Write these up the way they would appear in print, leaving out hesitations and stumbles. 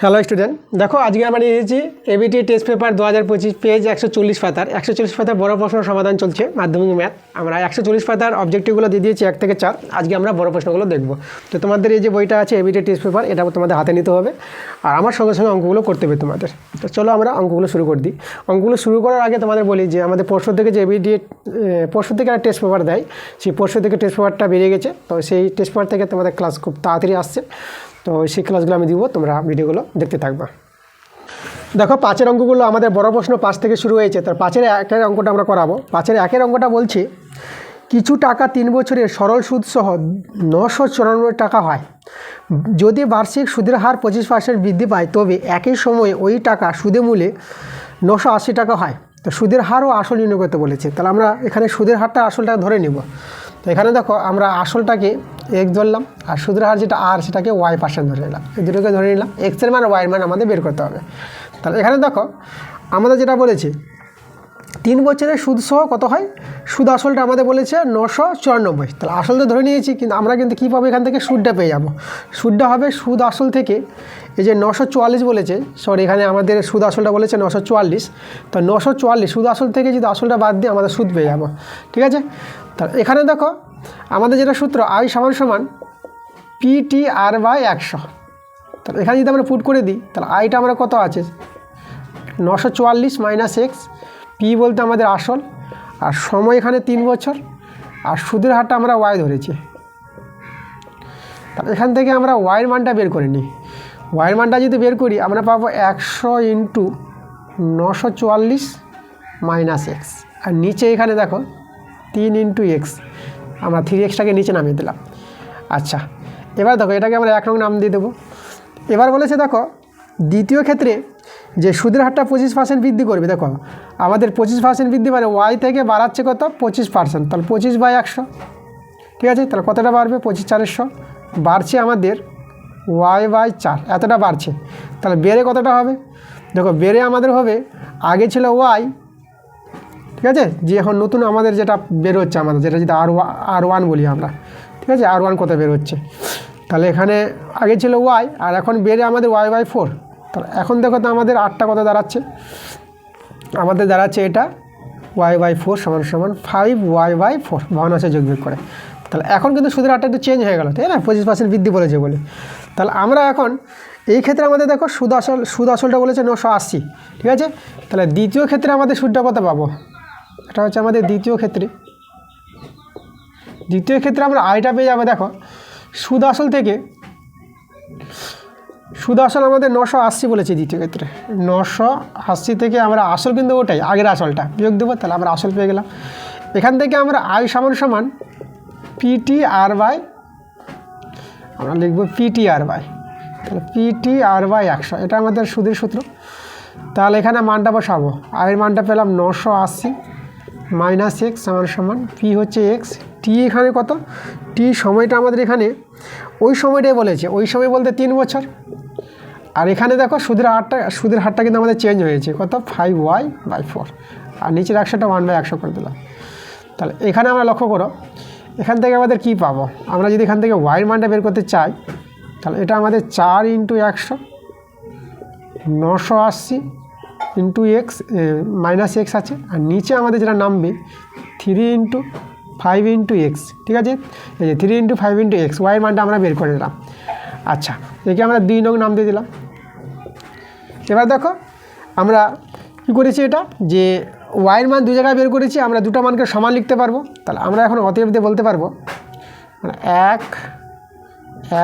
Hello student, দেখো আজকে আমরা নিয়ে এসেছি এবিটি টেস্ট পেপার 2025 পেজ 140 পাতার 140 পাতার বড় প্রশ্ন সমাধান চলছে মাধ্যমিক ম্যাথ। আমরা 140 পাতার অবজেক্টিভগুলো দিয়ে দিয়েছি 1 থেকে 4। আজকে আমরা বড় প্রশ্নগুলো দেখব। তো তোমাদের এই যে বইটা আছে এবিটি টেস্ট পেপার, এটা তোমাদের হাতে নিতে হবে আর আমার সঙ্গে সঙ্গে অঙ্কগুলো করতে হবে তোমাদের। তো চলো আমরা অঙ্কগুলো শুরু করে দিই। অঙ্কগুলো শুরু করার আগে তোমাদের বলি যে আমাদের পরশু থেকে যে এবিটি পরশু থেকে একটা টেস্ট পেপার দেয়, সেই পরশু থেকে টেস্ট পেপারটা বেরিয়ে গেছে। তো সেই টেস্ট পেপার থেকে তোমাদের ক্লাস খুব তাড়াতাড়ি আসছে। তো সেই ক্লাসগুলো আমি দিব, তোমরা ভিডিওগুলো দেখতে থাকবা। দেখো 5-এর অঙ্কগুলো আমাদের বড় প্রশ্ন 5 থেকে শুরু হয়েছে। তার 5-এর 1-এর অঙ্কটা আমরা করাবো। 5-এর 1-এর অঙ্কটা বলছি কিছু টাকা 3 বছরের সরল সুদ সহ 994 টাকা হয়। যদি বার্ষিক সুদের হার 25% বৃদ্ধি পায়, তবে একই সময়ে ওই টাকা সুদে মূল্যে 980 টাকা হয়। তো সুদের হার ও আসল নির্ণয় করতে বলেছে। তাহলে আমরা এখানে সুদের হারটা আসলটা ধরে নিব। তো এখানে দেখো আমরা আসলটাকে x ধরলাম আর সুদের হার যেটা আর সেটাকে y% ধরে নিলাম। এই দুটোকে ধরে নিলাম। এক্সের মান ওয়াইয়ের মান আমাদের বের করতে হবে। তাহলে এখানে দেখো আমাদের যেটা বলেছে 3 বছরের সুদ সহ কত হয়, সুদ আসলটা আমাদের বলেছে 994। তাহলে আসল তো ধরে নিয়েছি, কিন্তু আমরা কিন্তু কী পাবো, এখান থেকে সুদটা পেয়ে যাবো। সুদটা হবে সুদ আসল থেকে এই যে 944 বলেছে, সরি এখানে আমাদের সুদ আসলটা বলেছে 944। তো 944 সুদ আসল থেকে যদি আসলটা বাদ দিয়ে আমাদের সুদ পেয়ে যাবো। ঠিক আছে। তাহলে এখানে দেখো আমাদের যেটা সূত্র আই সমান PTR/100। তাহলে এখানে যদি আমরা পুট করে দিই তাহলে আইটা আমরা কত আছে 944 - x। পি বলতে আমাদের আসল, আর সময় এখানে 3 বছর, আর সুদের হারটা আমরা ওয়াই ধরেছি। তাহলে এখান থেকে আমরা ওয়াইয়ের মানটা বের করে নিই। ওয়াইয়ের মানটা যদি বের করি আমরা পাবো 100 × 944 - x। আর নিচে এখানে দেখো 3 × x, আমরা 3x-টাকে নিচে নামিয়ে দিলাম। আচ্ছা, এবার দেখো এটাকে আমরা 1 নং নাম দিয়ে দেবো। এবার বলেছে দেখো দ্বিতীয় ক্ষেত্রে যে সুদের হারটা 25% বৃদ্ধি করবে। দেখো আমাদের 25% বৃদ্ধি মানে ওয়াই থেকে বাড়াচ্ছে কত 25%। তাহলে 25/100। ঠিক আছে। তাহলে কতটা বাড়বে 25/400 বাড়ছে আমাদের y/4, এতটা বাড়ছে। তাহলে বেড়ে কতটা হবে, দেখো বেড়ে আমাদের হবে আগে ছিল ওয়াই, ঠিক আছে, যে এখন নতুন আমাদের যেটা বের হচ্ছে আমাদের যেটা যদি আর1 বলি আমরা, ঠিক আছে, আর1 কত বের হচ্ছে। তাহলে এখানে আগে ছিল ওয়াই আর এখন বেড়ে আমাদের y/4। তাহলে এখন দেখো তো আমাদের 8টা কত দাঁড়াচ্ছে, আমাদের দাঁড়াচ্ছে এটা y/4 = 5y/4 ভগ্নাংশে যোগ বিয়োগ করে। তাহলে এখন কিন্তু সুদের হারটা একটু চেঞ্জ হয়ে গেল, তাই না, 25% বৃদ্ধি বলেছে বলে। তাহলে আমরা এখন এই ক্ষেত্রে আমাদের দেখো সুদ আসলটা বলেছে 980। ঠিক আছে। তাহলে দ্বিতীয় ক্ষেত্রে আমাদের সুদটা কত পাবো, এটা হচ্ছে আমাদের দ্বিতীয় ক্ষেত্রে। দ্বিতীয় ক্ষেত্রে আমরা আইটা পেয়ে যাবো। দেখো সুদ আসল থেকে সুদ আসল আমাদের 980 বলেছে দ্বিতীয় ক্ষেত্রে। 980 থেকে আমরা আসল কিন্তু ওটাই আগের আসলটা বিয়োগ দেবো। তাহলে আমরা আসল পেয়ে গেলাম। এখান থেকে আমরা আই সমান PTR/, আমরা লিখব PTR/, তাহলে PTR/100, এটা আমাদের সুদের সূত্র। তাহলে এখানে মানটা বসাবো। আয়ের মানটা পেলাম 980 - x = পি হচ্ছে এক্স, টি এখানে কত, টি সময়টা আমাদের এখানে ওই সময়টাই বলেছে, ওই সময় বলতে 3 বছর। আর এখানে দেখো সুদের হারটা কিন্তু আমাদের চেঞ্জ হয়েছে কত 5y/4, আর নিচের 100টা 1/100 করে দিলাম। তাহলে এখানে আমরা লক্ষ্য করো এখান থেকে আমাদের কি পাবো, আমরা যদি এখান থেকে ওয়াইয়ের মানটা বের করতে চাই তাহলে এটা আমাদের 4 × 100 980 × x - x আছে, আর নিচে আমাদের যেটা নামবে 3 × 5 × x। ঠিক আছে। এই যে 3 × 5 × x ওয়াইয়ের মানটা আমরা বের করে দিলাম। আচ্ছা, একে আমরা 2 নং নাম দিয়ে দিলাম। এবার দেখো আমরা কী করেছি, এটা যে ওয়াইয়ের মান 2 জায়গায় বের করেছি, আমরা দুটো মানকে সমান লিখতে পারবো। তাহলে আমরা এখন অতএব দিয়ে বলতে পারবো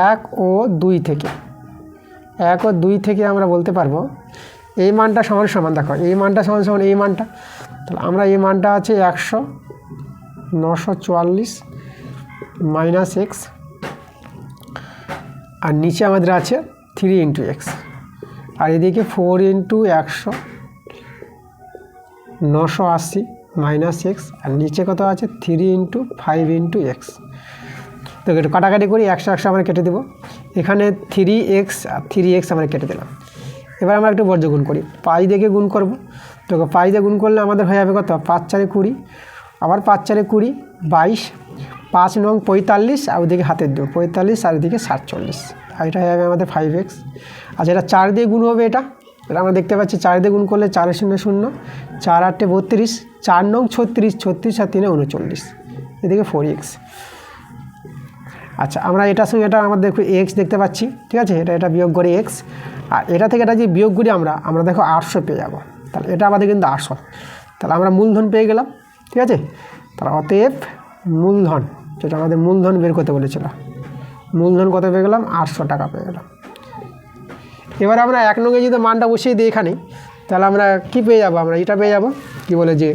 1 ও 2 থেকে 1 ও 2 থেকে আমরা বলতে পারবো এই মানটা সমান দেখো এই মানটা সমান এই মানটা। তাহলে আমরা এই মানটা আছে 100 944 - x, আর নিচে আমাদের আছে 3 × x, আর এদিকে 4 × 100 980 - x, আর নিচে কত আছে 3 × 5 × x। তো একটু কাটাকাটি করি, 100 আমরা কেটে দেবো। এখানে 3x আর 3x আমরা কেটে দিলাম। এবার আমরা একটু বর্জ্য গুণ করি, পাই দেখে গুণ করব। তো পাই দিয়ে গুণ করলে আমাদের হয়ে যাবে কত 5 × 4 = 20, আবার 5 × 4 = 22, 5 নং 45, আর ওদিকে হাতের 2 45, আর ওদিকে 47। এটা হয়ে যাবে আমাদের 5x। আচ্ছা এটা 4 দিয়ে গুণ হবে, এটা আমরা দেখতে পাচ্ছি 4 দিয়ে গুণ করলে 4 0 0, 4 8 32, 4 9 36, 36 আর 3 39, এদিকে 4x। আচ্ছা আমরা এটার সঙ্গে এটা আমাদের দেখো এক্স দেখতে পাচ্ছি, ঠিক আছে, এটা বিয়োগ করে এক্স, আর এটা থেকে এটা যদি বিয়োগ করি আমরা দেখো 800 পেয়ে যাবো। তাহলে এটা আমাদের কিন্তু 800, তাহলে আমরা মূলধন পেয়ে গেলাম, ঠিক আছে। তাহলে অতএব মূলধন, যেটা আমাদের মূলধন বের করতে বলেছিল, মূলধন কত পেয়ে গেলাম, 800 টাকা পেয়ে গেলাম। এবার আমরা 1 নঙ্গে যদি মানটা বসিয়ে দিই এখানে, তাহলে আমরা কি পেয়ে যাবো, আমরা এটা পেয়ে যাবো, কি বলে যে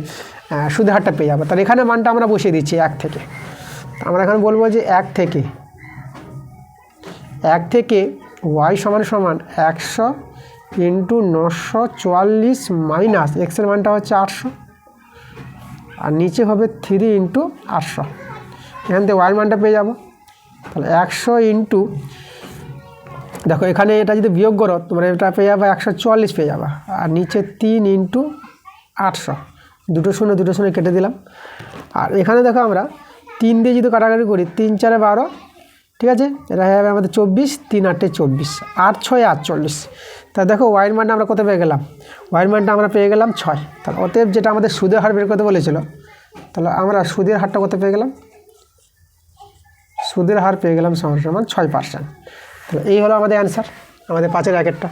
সুদের হারটা পেয়ে যাবো। তাহলে এখানে মানটা আমরা বসিয়ে দিচ্ছি 1 থেকে। আমরা এখন বলবো যে 1 থেকে y সমান 100 ইন্টু 944 মাইনাস এক্সের মানটা হচ্ছে 800, আর নিচে হবে 3 ইন্টু 800। এখান থেকে ওয়াইয়ের মানটা পেয়ে যাব। তাহলে 100 ইন্টু, দেখো এখানে এটা যদি বিয়োগ করো তোমরা এটা পেয়ে যাবে 144 পেয়ে যাবা, আর নিচে 3 ইন্টু 800, দুটো শূন্য কেটে দিলাম। আর এখানে দেখো আমরা 3 দিয়ে যদি কাটাকাটি করি, 3 4 12, ঠিক আছে, এটা হয়ে যাবে আমাদের 24, 3 8 24, 8 6 48। তা দেখো ওয়াইয়ের মানটা আমরা কত পেয়ে গেলাম, ওয়াইয়ের মানটা আমরা পেয়ে গেলাম 6। তাহলে অতএব যেটা আমাদের সুদের হার বের করতে বলেছিল, তাহলে আমরা সুদের হারটা কত পেয়ে গেলাম, সুদের হার পেয়ে গেলাম সমান 6%। তাহলে এই হলো আমাদের অ্যান্সার, আমাদের 5-এর একটা।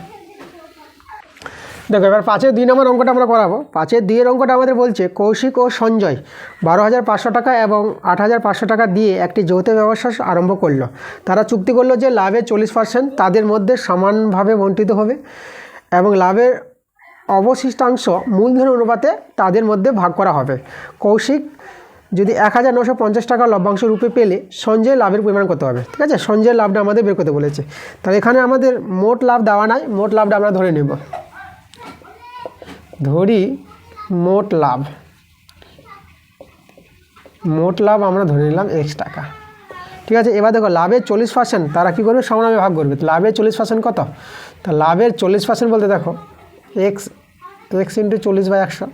দেখো এবার 5-এর 2 নম্বর অঙ্কটা আমরা করাবো। 5-এর 2 অঙ্কটা আমাদের বলছে কৌশিক ও সঞ্জয় 12,500 টাকা এবং 8,500 টাকা দিয়ে একটি যৌথ ব্যবসা আরম্ভ করলো। তারা চুক্তি করলো যে লাভের 40% তাদের মধ্যে সমানভাবে বণ্টিত হবে এবং লাভের অবশিষ্টাংশ মূলধন অনুপাতে তাদের মধ্যে ভাগ করা হবে। কৌশিক যদি 1,950 টাকা লভ্যাংশ রূপে পেলে সঞ্জয় লাভের পরিমাণ কত হবে, ঠিক আছে। সঞ্জয়ের লাভটা আমাদের বের করতে বলেছে। তাহলে এখানে আমাদের মোট লাভ দেওয়া নাই, মোট লাভটা আমরা ধরে নেব, ধরি মোট লাভ আমরা ধরে নিলাম x টাকা, ঠিক আছে। এবার দেখো লাভের 40% তারা কী করবে, সমানভাবে ভাগ করবে। লাভের 40% কত, তা লাভের 40% বলতে দেখো x ইন্টু 40/100।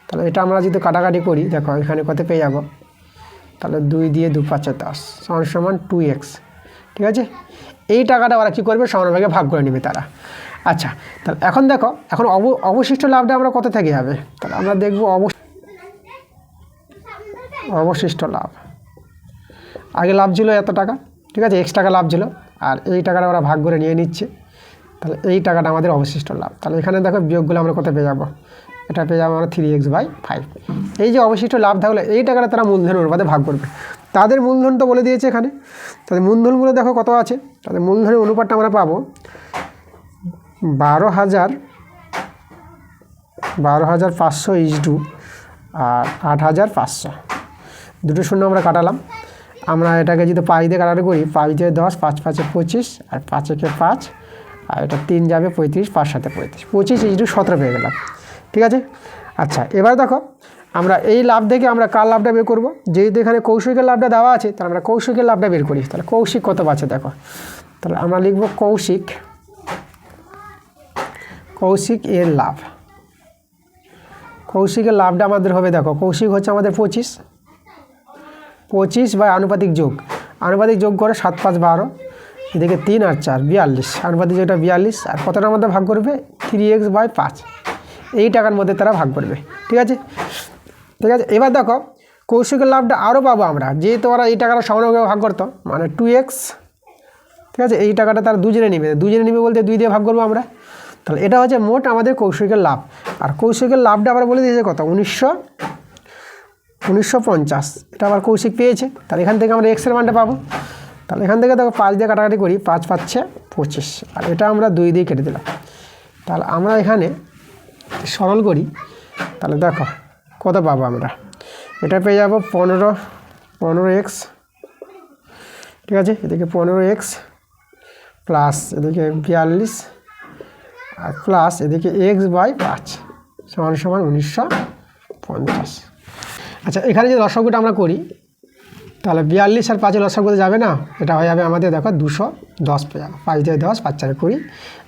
তাহলে এটা আমরা যদি কাটাকাটি করি, দেখো এখানে কত পেয়ে যাব, তাহলে 2 দিয়ে 2 5 10 সমান 2x, ঠিক আছে। এই টাকাটা ওরা কী করবে, সমানভাগে ভাগ করে নেবে তারা। আচ্ছা তাহলে এখন দেখো, এখন অবশিষ্ট লাভটা আমরা কত থেকে হবে, তাহলে আমরা দেখব অবশিষ্ট লাভ। আগে লাভ ছিল এত টাকা, ঠিক আছে, x টাকা লাভ ছিল, আর এই টাকাটা ওরা ভাগ করে নিয়ে নিচ্ছে। তাহলে এই টাকাটা আমাদের অবশিষ্ট লাভ। তাহলে এখানে দেখো বিয়োগগুলো আমরা কত পেয়ে যাবো, এটা পেয়ে যাবো আমরা 3x/5। এই যে অবশিষ্ট লাভ থাকলে এই টাকাটা তারা মূলধন অনুপাতে ভাগ করবে। তাদের মূলধন তো বলে দিয়েছে এখানে, তাদের মূলধনগুলো দেখো কত আছে। তাদের মূলধনের অনুপাতটা আমরা পাবো 12,500 ইজটু আর 8,500, দুটো শূন্য আমরা কাটালাম। আমরা এটাকে যদি 5 দিয়ে কাটাকাটি করি, 5 দিয়ে 10, 5 5 25, আর 5 একে 5, আর এটা 3 যাবে 35, 5 7 35, 25 ইজটু 17 পেয়ে গেলাম, ঠিক আছে। আচ্ছা এবার দেখো আমরা এই লাভ থেকে আমরা কার লাভটা বের করবো, যেহেতু এখানে কৌশিকের লাভটা দেওয়া আছে, তাহলে আমরা কৌশিকের লাভটা বের করি। তাহলে কৌশিক কত পাচ্ছে দেখো, তাহলে আমরা লিখব কৌশিক এর লাভ। কৌশিকের লাভটা আমাদের হবে, দেখো কৌশিক হচ্ছে আমাদের 25 বা আনুপাতিক যোগ করে 7 5 12, এদিকে 3 আর 4 42, আনুপাতিক যোগটা 42, আর কতটার মধ্যে ভাগ করবে, 3x/5। এই টাকার মধ্যে তারা ভাগ করবে, ঠিক আছে। এবার দেখো কৌশিকের লাভটা আরও পাবো আমরা, যেহেতু ওরা এই টাকাটা সমানভাবে ভাগ করতো, মানে 2x, ঠিক আছে। এই টাকাটা তারা দুজনে নিবে বলতে 2 দিয়ে ভাগ করবো আমরা। তাহলে এটা হচ্ছে মোট আমাদের কৌশিকের লাভ। আর কৌশিকের লাভটা আবার বলে দিয়েছে কত, 1950, এটা আবার কৌশিক পেয়েছে। তাহলে এখান থেকে আমরা এক্সের মানটা পাবো। তাহলে এখান থেকে দেখো 5 দিয়ে কাটাকাটি করি, 5 5 25, আর এটা আমরা 2 দিয়ে কেটে দিলাম। তাহলে আমরা এখানে সরল করি, তাহলে দেখো কত পাবো আমরা, এটা পেয়ে যাবো 15x, ঠিক আছে। এদিকে 15x প্লাস এদিকে 42 আর প্লাস এদিকে x/5 সমান 1950। আচ্ছা এখানে যে লসাগুটা আমরা করি, তাহলে 42 আর 5 লসাগুতে যাবে না, এটা হয়ে যাবে আমাদের দেখো 210 পেয়ে যাবে। 5 দিয়ে 10, 5 4 20,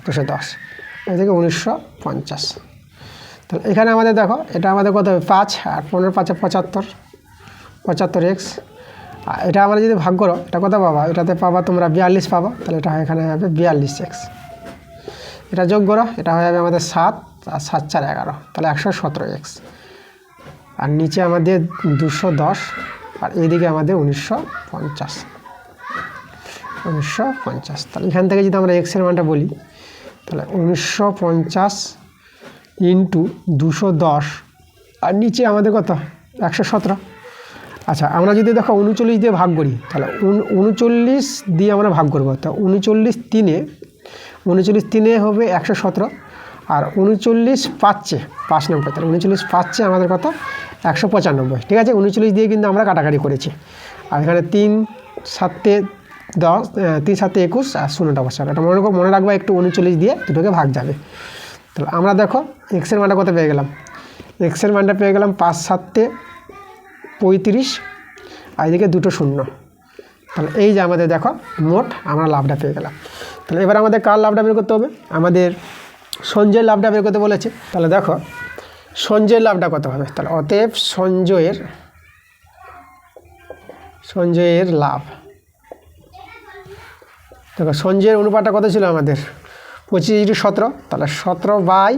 210, এদিকে 1950। তাহলে এখানে আমাদের দেখো এটা আমাদের কত হবে, 5 আর 15 5 75x, আর এটা আমরা যদি ভাগ করো এটা কত পাবা, এটাতে পাবা তোমরা 42 পাবা, তাহলে এটা এখানে হবে 42x। এটা যোগ করো, এটা হয়ে যাবে আমাদের 7 আর 7 4 11, তাহলে 117x। আর নিচে আমাদের 210, আর এইদিকে আমাদের 1950। তাহলে এখান থেকে যদি আমরা এক্সের মানটা বলি, তাহলে 1950 ইন্টু 210, আর নিচে আমাদের কত 117। আচ্ছা, আমরা যদি দেখো 39 দিয়ে ভাগ করি, তাহলে 39 দিয়ে আমরা ভাগ করবো, তো 39 3 হবে 117, আর 39 পাচ্ছে 5 নম্বর, তাহলে 39 পাচ্ছে আমাদের কত 195। ঠিক আছে, 39 দিয়ে কিন্তু আমরা কাটাকাটি করেছি। আর এখানে 3 7 10, 3 7 21 আর 0টা বসাবে। এটা মনে রাখবা একটু, 39 দিয়ে দুটোকে ভাগ যাবে। তাহলে আমরা দেখো এক্সের মানটা কত পেয়ে গেলাম, এক্সের মানটা পেয়ে গেলাম 5 7 35, আর এদিকে 2 0। তাহলে এই যে আমাদের দেখো মোট আমরা লাভটা পেয়ে গেলাম। তাহলে এবার আমাদের কার লাভটা বের করতে হবে, আমাদের সঞ্জয়ের লাভটা বের করতে বলেছে। তাহলে দেখো সঞ্জয়ের লাভটা কত হবে, তাহলে অতএব সঞ্জয়ের লাভ। দেখো সঞ্জয়ের অনুপাতটা কত ছিল আমাদের 25:17, তাহলে 17 বাই,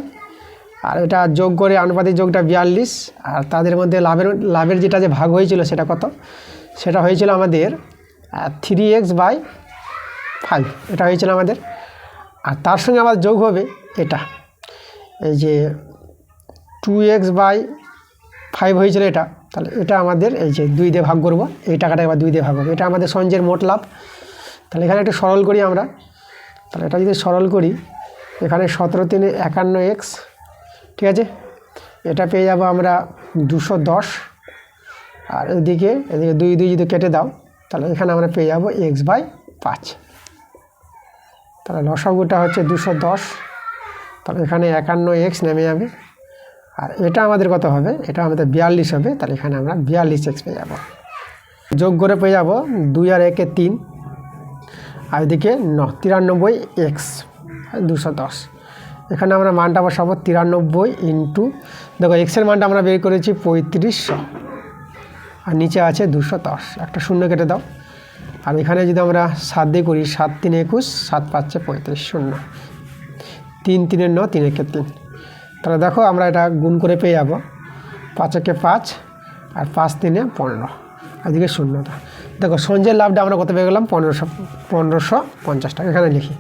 আর এটা যোগ করে আনুপাতিক যোগটা 42, আর তাদের মধ্যে লাভের যেটা যে ভাগ হয়েছিল সেটা কত, সেটা হয়েছিল আমাদের 3x/5, এটা হয়েছিল আমাদের। আর তার সঙ্গে আবার যোগ হবে এটা, এই যে 2x/5 হয়েছিল এটা, তাহলে এটা আমাদের এই যে 2 দিয়ে ভাগ করব, এই টাকাটা এবার 2 দিয়ে ভাগ হবে, এটা আমাদের সঞ্জয়ের মোট লাভ। তাহলে এখানে একটু সরল করি আমরা, তাহলে এটা যদি সরল করি, এখানে 17 3 51x, ঠিক আছে, এটা পেয়ে যাব আমরা 210, আর এদিকে 2 2 যদি কেটে দাও, তাহলে এখানে আমরা পেয়ে যাব x/5। তাহলে লসাগুটা হচ্ছে 210, তাহলে এখানে 51x নেমে যাবে, আর এটা আমাদের কত হবে, এটা আমাদের 42 হবে, তাহলে এখানে আমরা 42x পেয়ে যাব। যোগ করে পেয়ে যাব 2 আর 1 3, আর এদিকে 93x 210। এখানে আমরা মানটা বসাবো 93 ইন্টু, দেখো এক্সের মানটা আমরা বের করেছি 3500, আর নিচে আছে 210, একটা শূন্য কেটে দাও। আর এখানে যদি আমরা 7 দিয়ে করি, 7 3 21, 7 5 35, 0 3 3 9, 3 1 3। তাহলে দেখো আমরা এটা গুণ করে পেয়ে যাব 5 1 5, আর 5 3 15, এদিকে 0টা। দেখো সঞ্জয়ের লাভটা আমরা কত পেয়ে গেলাম 1550 টাকা, এখানে লিখি,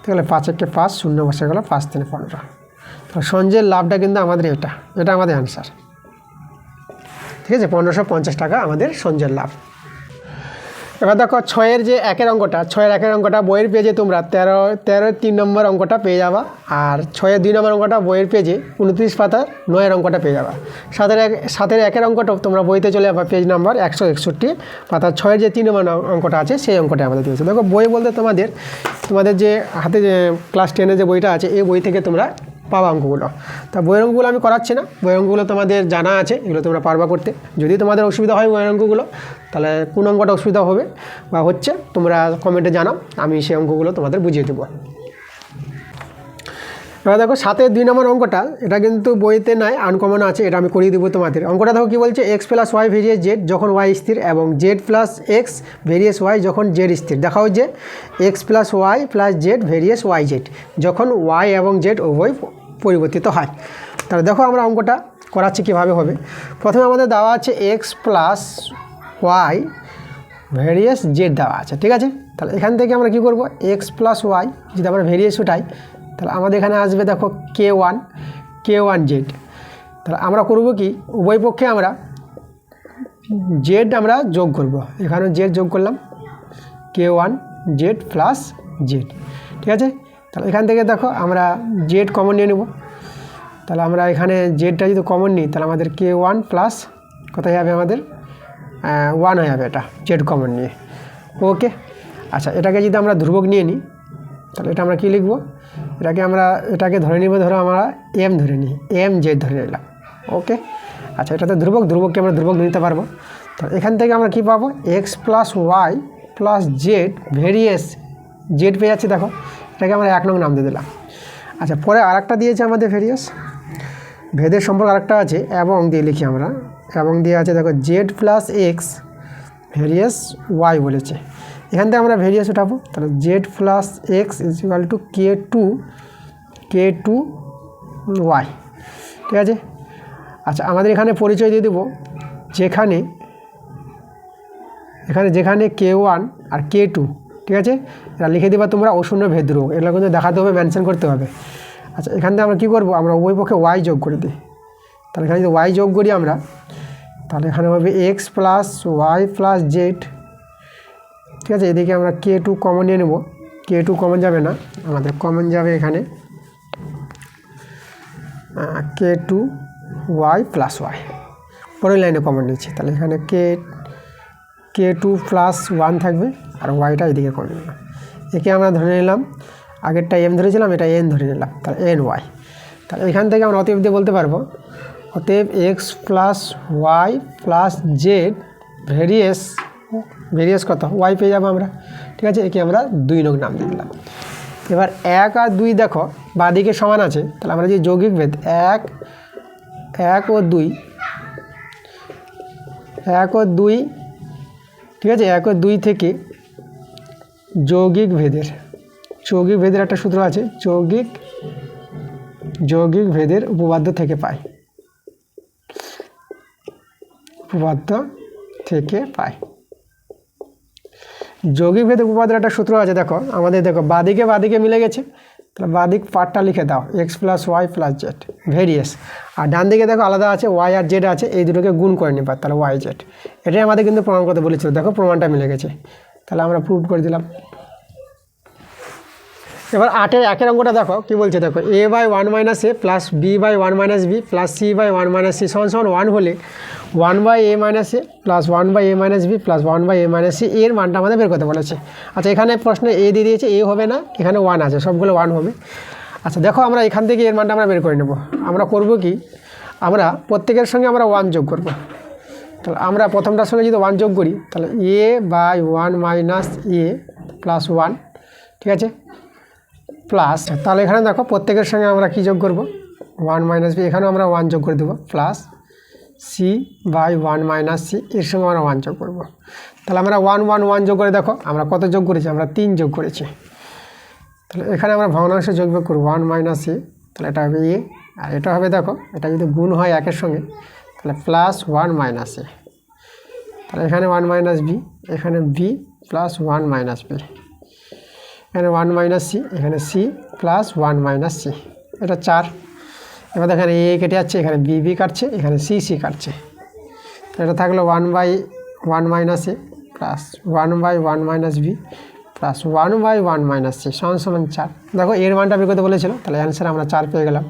তাহলে 5 1 5, 0 বসে গেল, 5 3 15। তাহলে সঞ্জয়ের লাভটা কিন্তু আমাদের এটা আমাদের অ্যান্সার। ঠিক আছে, 1550 টাকা আমাদের সঞ্জয়ের লাভ। এবার দেখো 6-এর যে 1-এর অঙ্কটা, 6-এর 1-এর অঙ্কটা বইয়ের পেজে তোমরা 13 3 নম্বর অঙ্কটা পেয়ে যাবা, আর 6-এর 2 নম্বর অঙ্কটা বইয়ের পেজে 29 পাতার 9-এর অঙ্কটা পেয়ে যাবা। 7-এর 1-এর অঙ্কটাও তোমরা বইতে চলে যাবা, পেজ নাম্বার 161 পাতা। 6-এর যে 3 নম্বর অঙ্কটা আছে সেই অঙ্কটা আমাদের দিয়েছে। দেখো বই বলতে তোমাদের যে হাতে যে ক্লাস 10-এর যে বইটা আছে, এই বই থেকে তোমরা পাবা অঙ্কগুলো। তা বইয়ের অঙ্কগুলো আমি করাচ্ছি না, বইয়ের অঙ্কগুলো তোমাদের জানা আছে, এগুলো তোমরা পারবা করতে। যদি তোমাদের অসুবিধা হয় বইয়ের অঙ্কগুলো, তাহলে কোন অঙ্কটা অসুবিধা হবে বা হচ্ছে তোমরা কমেন্টে জানাও, আমি সেই অঙ্কগুলো তোমাদের বুঝিয়ে দেবো। এবার দেখো 7-এর 2 নম্বর অঙ্কটা, এটা কিন্তু বইতে নাই, আনকমন আছে, এটা আমি করিয়ে দেবো তোমাদের। অঙ্কটা দেখো কী বলছে, x + y ভেরিয়েস z যখন y স্থির, এবং z + x ভেরিয়েস y যখন z স্থির। দেখাও যে x + y + z ভেরিয়েস yz যখন y এবং z উভয় পরিবর্তিত হয়। তাহলে দেখো আমরা অঙ্কটা করাচ্ছি কীভাবে হবে। প্রথমে আমাদের দেওয়া আছে x + y ভেরিয়েস z দেওয়া আছে, ঠিক আছে। তাহলে এখান থেকে আমরা কী করব, x + y যদি আমরা ভেরিয়েস উঠাই, তাহলে আমাদের এখানে আসবে দেখো k1z। তাহলে আমরা করব কি, উভয় পক্ষে আমরা z আমরা যোগ করব, এখানে z যোগ করলাম, k1z + z, ঠিক আছে। তাহলে এখান থেকে দেখো আমরা z কমন নিয়ে নেব। তাহলে আমরা এখানে জেডটা যদি কমন নিই, তাহলে আমাদের k1 প্লাস কোথায় যাবে, আমাদের 1 হয়ে যাবে, এটা জেড কমন নিয়ে। ওকে, আচ্ছা এটাকে যদি আমরা ধ্রুবক নিয়ে নিই, তাহলে এটা আমরা কী লিখব, এটাকে ধরে নিব, ধরো আমরা এম ধরে নিই, mz ধরে নিলাম। ওকে, আচ্ছা এটাতে ধ্রুবককে আমরা ধ্রুবক নিতে পারবো। তো এখান থেকে আমরা কি পাবো, x + y + z ভেরিয়েস z পেয়ে যাচ্ছি। দেখো এটাকে আমরা 1 নং নাম দিয়ে দিলাম। আচ্ছা পরে আরেকটা দিয়েছে আমাদের ভেরিয়েস, ভেদের সম্পর্ক আরেকটা আছে, এবং দিয়ে লিখি আমরা, এবং দিয়ে আছে দেখো z + x ভেরিয়াস ওয়াই বলেছে। এখান থেকে আমরা ভেরিয়াস উঠাবো, তাহলে Z plus X is equal to K two Y. ঠিক আছে। আচ্ছা, আমাদের এখানে পরিচয় দিয়ে দেবো, যেখানে কে ওয়ান আর কে টু, ঠিক আছে, এটা লিখে দেবা তোমরা অশূন্য ভেদ্রোগ, এগুলো কিন্তু দেখাতে হবে, মেনশন করতে হবে। আচ্ছা, এখান থেকে আমরা কী করবো, আমরা ওই পক্ষে ওয়াই যোগ করে দিই। তাহলে এখানে যদি ওয়াই যোগ করি আমরা, তাহলে এখানে হবে X plus Y plus Z. ঠিক আছে, এদিকে আমরা কে টু কমন নিয়ে নেব, কে টু কমন যাবে না, আমাদের কমন যাবে এখানে কে টু ওয়াই প্লাস ওয়াই, পরের লাইনে কমন নিচ্ছি। তাহলে এখানে কে টু প্লাস ওয়ান থাকবে, আর ওয়াইটা এদিকে করে নিলাম। একে আমরা ধরে নিলাম, আগেরটা এম ধরেছিলাম, এটা এন ধরে নিলাম, তাহলে এন ওয়াই। তাহলে এখান থেকে আমরা অতএব দিয়ে বলতে পারবো, অতএব X plus Y plus Z ভেরিয়াস কত, ওয়াই পেয়ে যাবো আমরা। ঠিক আছে, একে আমরা 2 নং নাম দিয়ে দিলাম। এবার 1 আর 2 দেখো বাঁদিকে সমান আছে, তাহলে আমরা যে যৌগিক ভেদ 1 ও 2, 1 ও 2, ঠিক আছে, 1 ও 2 থেকে যৌগিক ভেদের একটা সূত্র আছে, যৌগিক ভেদের উপপাদ্য থেকে পাই, যৌগিক ভেদের উপপাদ্যের একটা সূত্র আছে। দেখো আমাদের, দেখো বাঁদিকে মিলে গেছে, তাহলে বাঁদিক পার্টটা লিখে দাও, X plus Y plus Z ভেরিয়াস, আর ডান দিকে দেখো আলাদা আছে, ওয়াই আর জেড আছে, এই দুটোকে গুণ করে নিবা, তাহলে ওয়াই জেড। এটাই আমাদের কিন্তু প্রমাণ করতে বলেছিল, দেখো প্রমাণটা মিলে গেছে, তাহলে আমরা প্রুভ করে দিলাম। এবার 8-এর 1-এর অঙ্কটা দেখো কী বলছে, দেখো a by 1 minus A plus B by 1 minus B plus C by 1 minus C সমান 1 হলে 1 by A minus A plus 1 by A minus B plus 1 by A minus C এর মানটা আমাদের বের করতে বলেছে। আচ্ছা, এখানে প্রশ্নে এ দিয়ে দিয়েছে, এ হবে না, এখানে 1 আছে, সবগুলো 1 হবে। আচ্ছা, দেখো আমরা এখান থেকে এর মানটা আমরা বের করে নেব। আমরা করব কি, আমরা প্রত্যেকের সঙ্গে আমরা 1 যোগ করব। তাহলে আমরা প্রথমটার সঙ্গে যদি 1 যোগ করি, তাহলে এ বাই 1 মাইনাস এ প্লাস 1, ঠিক আছে, প্লাস, তাহলে এখানে দেখো প্রত্যেকের সঙ্গে আমরা কী যোগ করব, 1 মাইনাস বি, এখানেও আমরা 1 যোগ করে দেবো, plus C by 1 minus C, এর সঙ্গে আমরা 1 যোগ করব। তাহলে আমরা 1 যোগ করে দেখো আমরা কত যোগ করেছি, আমরা 3 যোগ করেছি। তাহলে এখানে আমরা ভগ্নাংশ যোগ করব 1 মাইনাস এ, তাহলে এটা হবে এ, আর এটা হবে, দেখো এটা যদি গুণ হয় একের সঙ্গে, তাহলে প্লাস 1 মাইনাস এ, তাহলে এখানে 1 মাইনাস বি, এখানে বি প্লাস 1 মাইনাস বি, এখানে 1 মাইনাস সি, এখানে সি প্লাস 1 মাইনাস সি, এটা 4। এবার এখানে এ কেটে যাচ্ছে, এখানে বি কাটছে, এখানে সি কাটছে, এটা থাকলো 1 by 1 minus A plus 1 by 1 minus B plus 1 by 1 minus C সমান 4। দেখো এর মানটা বের করতে বলেছিল, তাহলে অ্যান্সার আমরা 4 পেয়ে গেলাম।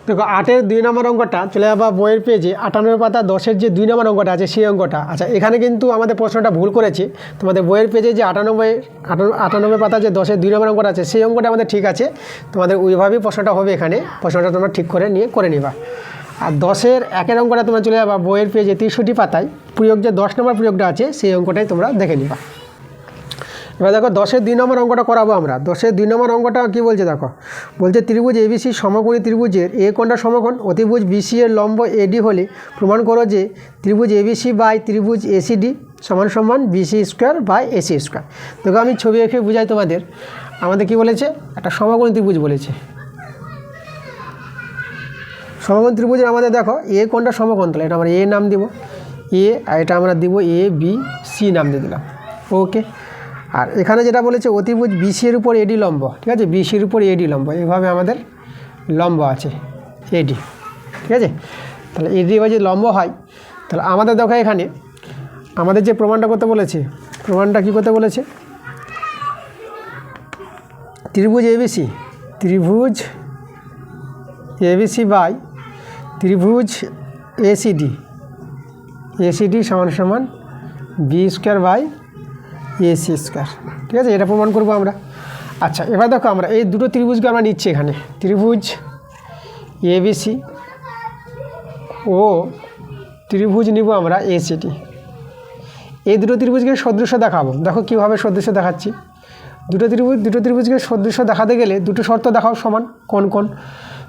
দেখো 8-এর 2 নম্বর অঙ্কটা চলে যাবা বইয়ের পেজে 98 পাতা 10-এর যে 2 নম্বর অঙ্কটা আছে সেই অঙ্কটা। আচ্ছা, এখানে কিন্তু আমাদের প্রশ্নটা ভুল করেছে, তোমাদের বইয়ের পেজে যে 98 পাতা যে 10-এর 2 নম্বর অঙ্কটা আছে সেই অঙ্কটা আমাদের ঠিক আছে, তোমাদের ওইভাবেই প্রশ্নটা হবে, এখানে প্রশ্নটা তোমরা ঠিক করে নিবা। আর 10-এর 1-এর অঙ্কটা তোমরা চলে যাবা বইয়ের পেজে 63 পাতায়, প্রয়োগ যে 10 নম্বর প্রয়োগটা আছে সেই অঙ্কটাই তোমরা দেখে নিবা। এবার দেখো 10-এর 2 নম্বর অঙ্কটা করাবো আমরা। 10-এর 2 নম্বর অঙ্কটা কী বলছে দেখো, বলছে ত্রিভুজ এবিসি সমকোণী ত্রিভুজের এ কোণটা সমকোণ, অতিভুজ বিসি এর লম্ব এডি হলে প্রমাণ করো যে ত্রিভুজ এবিসি বাই ত্রিভুজ এসিডি সমান BC square by AC square. দেখো আমি ছবি এঁকে বুঝাই তোমাদের, আমাদের কি বলেছে, একটা সমকোণী ত্রিভুজ বলেছে। সমকোণ ত্রিভুজের আমাদের দেখো এ কোণটা সমকোণ, তাহলে এটা আমরা এ নাম দিব, এ, আর এটা আমরা দিব এ বি সি নাম দিয়ে দিলাম, ওকে। আর এখানে যেটা বলেছে অতিভুজ বিসি এর উপর এডি লম্ব, ঠিক আছে, বিসির উপর এডি লম্ব, এইভাবে আমাদের লম্ব আছে এডি, ঠিক আছে। তাহলে এডি যদি লম্ব হয়, তাহলে আমাদের দেখো এখানে আমাদের যে প্রমাণটা করতে বলেছে, প্রমাণটা কী করতে বলেছে, ত্রিভুজ এবিসি বাই ত্রিভুজ এসিডি সমান B square by AC square, ঠিক আছে, এটা প্রমাণ করবো আমরা। আচ্ছা, এবার দেখো আমরা এই দুটো ত্রিভুজকে আমরা নিচ্ছি, এখানে ত্রিভুজ এবিসি ও ত্রিভুজ নিব আমরা এসিডি, এই দুটো ত্রিভুজকে সদৃশ্য দেখাবো। দেখো কীভাবে সদৃশ্য দেখাচ্ছি, দুটো ত্রিভুজকে সদৃশ্য দেখাতে গেলে দুটো শর্ত দেখাও সমান, কোন,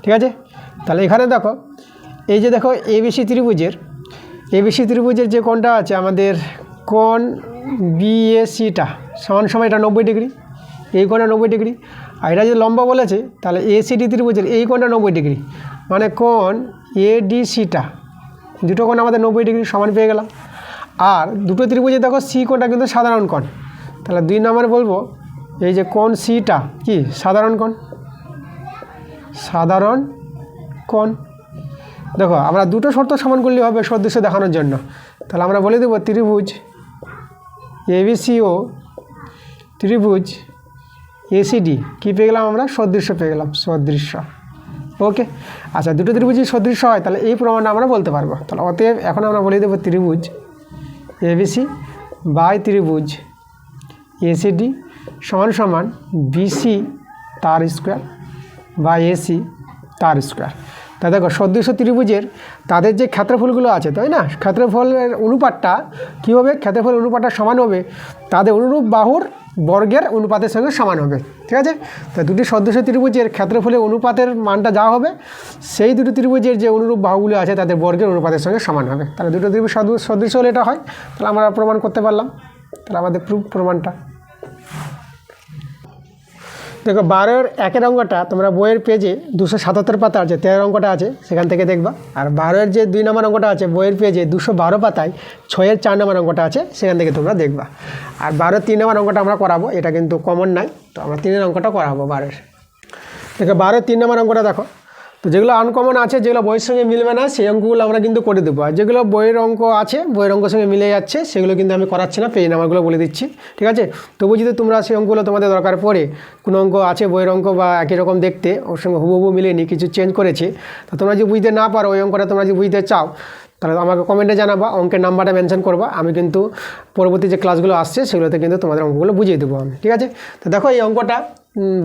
ঠিক আছে। তাহলে এখানে দেখো এই যে দেখো এবিসি ত্রিভুজের এবিসি ত্রিভুজের যে কোণটা আছে আমাদের কোণ বিএসিটা সমান সমান এটা 90 ডিগ্রি, এই কোণটা 90 ডিগ্রি। আর এটা যদি লম্বা বলেছে তাহলে এসিডি ত্রিভুজের এই কোণটা 90 ডিগ্রি, মানে কোণ এডিসিটা দুটো কোণ আমাদের 90 ডিগ্রি সমান পেয়ে গেলাম। আর দুটো ত্রিভুজে দেখো সি কোণটা কিন্তু সাধারণ কোণ, তাহলে 2 নম্বরে বলবো এই যে কোণ সিটা কি সাধারণ কোণ, সাধারণ কোণ। দেখো আমরা দুটো শর্ত সমান করলে হবে সদৃশ্য দেখানোর জন্য, তাহলে আমরা বলে দেবো ত্রিভুজ এবিসি ও ত্রিভুজ এসিডি কী পেয়ে গেলাম আমরা, সদৃশ্য পেয়ে গেলাম, সদৃশ্য। ওকে, আচ্ছা দুটো ত্রিভুজ যদি সদৃশ্য হয় তাহলে এই প্রমাণটা আমরা বলতে পারবো। তাহলে অতএব এখন আমরা বলে দেবো ত্রিভুজ এবিসি বাই ত্রিভুজ এসিডি সমান সমান বিসি তার স্কোয়ার বা এসি তার স্কোয়ার। তা দেখো সদৃশ্য ত্রিভুজের তাদের যে ক্ষেত্রফলগুলো আছে তাই না, ক্ষেত্রফলের অনুপাতটা কী হবে, ক্ষেত্রফলের অনুপাতটা সমান হবে তাদের অনুরূপ বাহুর বর্গের অনুপাতের সঙ্গে সমান হবে। ঠিক আছে, তা দুটি সদৃশ্য ত্রিভুজের ক্ষেত্রফলের অনুপাতের মানটা যা হবে সেই দুটি ত্রিভুজের যে অনুরূপ বাহুগুলো আছে তাদের বর্গের অনুপাতের সঙ্গে সমান হবে। তাহলে দুটো ত্রিভুজ সদৃশ্য হলে এটা হয়, তাহলে আমরা প্রমাণ করতে পারলাম। তাহলে আমাদের প্রমাণটা দেখো 12-এর 1-এর অঙ্কটা তোমরা বইয়ের পেজে 277 পাতার যে 13 অঙ্কটা আছে সেখান থেকে দেখবা। আর 12-এর যে 2 নম্বর অঙ্কটা আছে বইয়ের পেজে 212 পাতায় 6-এর 4 নম্বর অঙ্কটা আছে সেখান থেকে তোমরা দেখবা। আর 12-এর 3 নম্বর অঙ্কটা আমরা করাবো, এটা কিন্তু কমন নাই, তো আমরা 3-এর অঙ্কটা করাবো 12-এর। দেখো 12-এর 3 নম্বর অঙ্কটা দেখো, তো যেগুলো আনকমন আছে যেগুলো বইয়ের সঙ্গে মিলবে না সেই অঙ্কগুলো আমরা কিন্তু করে দেবো। আর যেগুলো বইয়ের অঙ্ক আছে বইয়ের অঙ্কের সঙ্গে মিলে যাচ্ছে সেগুলো কিন্তু আমি করাচ্ছি না, পেজ নাম্বারগুলো বলে দিচ্ছি। ঠিক আছে, তবু যদি তোমরা সেই অঙ্কগুলো তোমাদের দরকার পড়ে, কোনো অঙ্ক আছে বইয়ের অঙ্ক বা একই রকম দেখতে ওর সঙ্গে হুবহু মিলেনি, কিছু চেঞ্জ করেছে, তো তোমরা যদি বুঝতে না পারো ওই অঙ্কটা তোমরা যদি বুঝতে চাও তাহলে আমাকে কমেন্টে জানাবা, অঙ্কের নাম্বারটা মেনশন করবা, আমি কিন্তু পরবর্তী যে ক্লাসগুলো আসছে সেগুলোতে কিন্তু তোমাদের অঙ্কগুলো বুঝিয়ে দেবো আমি। ঠিক আছে, তো দেখো এই অঙ্কটা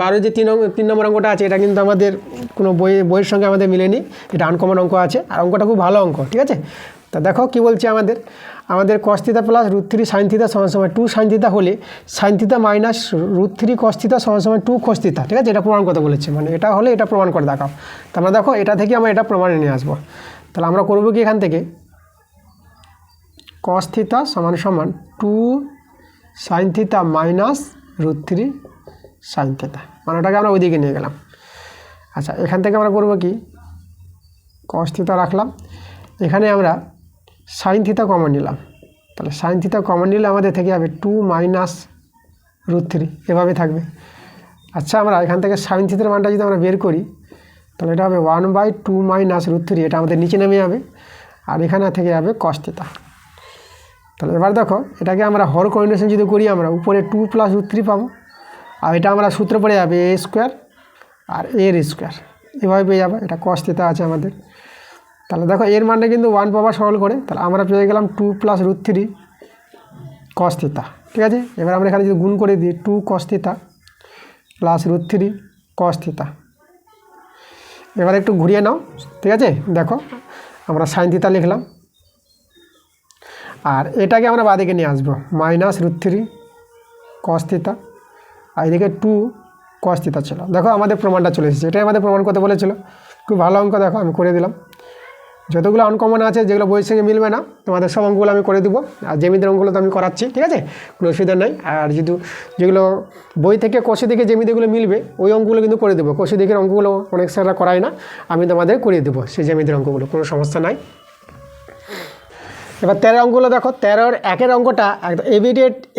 12 যে 3 নম্বর অঙ্কটা আছে এটা কিন্তু আমাদের কোনো বইয়ের সঙ্গে আমাদের মিলেনি, এটা আনকমন অঙ্ক আছে আর অঙ্কটা খুব ভালো অঙ্ক। ঠিক আছে, তা দেখো কি বলছে আমাদের cos θ প্লাস √3 sin θ সমান সমান 2 sin θ হলে sin θ মাইনাস √3 cos θ সমান সমান 2 cos θ। ঠিক আছে, এটা প্রমাণ করতে বলেছে, মানে এটা হলে এটা প্রমাণ করে দেখাও। তাহলে দেখো এটা থেকে আমরা এটা প্রমাণে নিয়ে আসবো। তাহলে আমরা করবো কি এখান থেকে cos θ সমান সমান 2 sin θ মাইনাস √3 sin θ, মানে ওটাকে আমরা ওইদিকে নিয়ে গেলাম। আচ্ছা এখান থেকে আমরা করবো কি cos θ রাখলাম, এখানে আমরা sin θ কমন নিলাম, তাহলে sin θ কমন নিলে আমাদের থেকে যাবে 2 মাইনাস √3 এভাবে থাকবে। আচ্ছা আমরা এখান থেকে sin θ এর মানটা যদি আমরা বের করি তাহলে এটা হবে 1/2 মাইনাস √3, এটা আমাদের নিচে নেমে যাবে আর এখানে থেকে যাবে cos θ। তাহলে এবার দেখো এটাকে আমরা হর কম্বিনেশন যদি করি আমরা উপরে 2 প্লাস √3 পাবো, আর এটা আমরা সূত্র পড়ে যাবে a স্কোয়ার আর এর স্কোয়ার, এভাবে পেয়ে যাবে, এটা cos θ আছে আমাদের। তাহলে দেখো এর মানটা কিন্তু 1 পাবা সরল করে, তাহলে আমরা পেয়ে গেলাম 2 প্লাস √3 cos θ। ঠিক আছে, এবার আমরা এখানে যদি গুণ করে দিই 2 cos θ প্লাস √3 cos θ, এবার একটু ঘুরিয়ে নাও। ঠিক আছে, দেখো আমরা sin θ লিখলাম আর এটাকে আমরা বাঁদিকে নিয়ে আসবো মাইনাস √3 cos θ আর এদিকে 2 cos θ ছিল। দেখো আমাদের প্রমাণটা চলে এসেছে, এটাই আমাদের প্রমাণ করতে বলেছিল, খুব ভালো অঙ্ক। দেখো আমি করে দিলাম, যতগুলো আনকমন আছে যেগুলো বইয়ের সঙ্গে মিলবে না তোমাদের সব অঙ্কগুলো আমি করে দেবো, আর জ্যামিতির অঙ্কগুলো তো আমি করাচ্ছি। ঠিক আছে, কোনো অসুবিধা নাই। আর যেগুলো বই থেকে কষে দেখে জ্যামিতিগুলো মিলবে ওই অঙ্কগুলো কিন্তু করে দেবো, কষে দেখে অঙ্কগুলো অনেক স্যাররা করায় না, আমি তোমাদের করিয়ে দেবো সেই জ্যামিতির অঙ্কগুলো, কোনো সমস্যা নাই। এবার 13 অঙ্কগুলো দেখো, 13-এর 1-এর অঙ্কটা একদম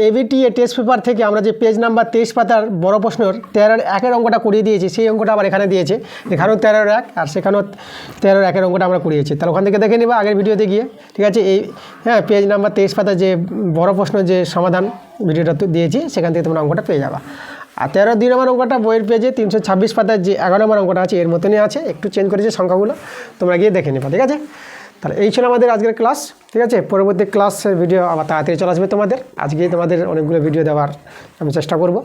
এবিটি টেস্ট পেপার থেকে আমরা যে পেজ নাম্বার 23 পাতার বড় প্রশ্নের 13-এর 1-এর অঙ্কটা করিয়ে দিয়েছি, সেই অঙ্কটা আবার এখানে দিয়েছে, এখানেও 13-এর 1 আর সেখানেও 13-এর 1-এর অঙ্কটা আমরা করিয়েছি। তাহলে ওখান থেকে দেখে নেবা আগের ভিডিওতে গিয়ে। ঠিক আছে, এই পেজ নাম্বার 23 পাতার যে বড় প্রশ্নের যে সমাধান ভিডিওটা দিয়েছি সেখান থেকে তোমরা অঙ্কটা পেয়ে যাবা। আর 13-2 নম্বর অঙ্কটা বইয়ের পেজে 326 পাতার যে 11 নম্বর অঙ্কটা আছে এর মতনই আছে, একটু চেঞ্জ করেছে সংখ্যাগুলো, তোমরা গিয়ে দেখে নেবা। ঠিক আছে, তাহলে এই ছিল আমাদের আজকের ক্লাস। ঠিক আছে, পরবর্তী ক্লাসের ভিডিও আবার তাড়াতাড়ি চলে আসবে তোমাদের, আজকে তোমাদের অনেকগুলো ভিডিও দেওয়ার আমি চেষ্টা করব।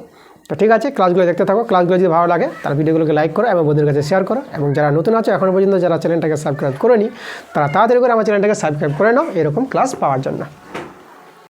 তো ঠিক আছে, ক্লাসগুলো দেখতে থাকো, ক্লাসগুলো যদি ভালো লাগে তাহলে ভিডিওগুলোকে লাইক করো এবং বন্ধুদের কাছে শেয়ার করো, এবং যারা নতুন আছে এখনও পর্যন্ত যারা চ্যানেলটাকে সাবস্ক্রাইব করেনি তারা তাড়াতাড়ি করে আমার চ্যানেলটাকে সাবস্ক্রাইব করে নাও এরকম ক্লাস পাওয়ার জন্য।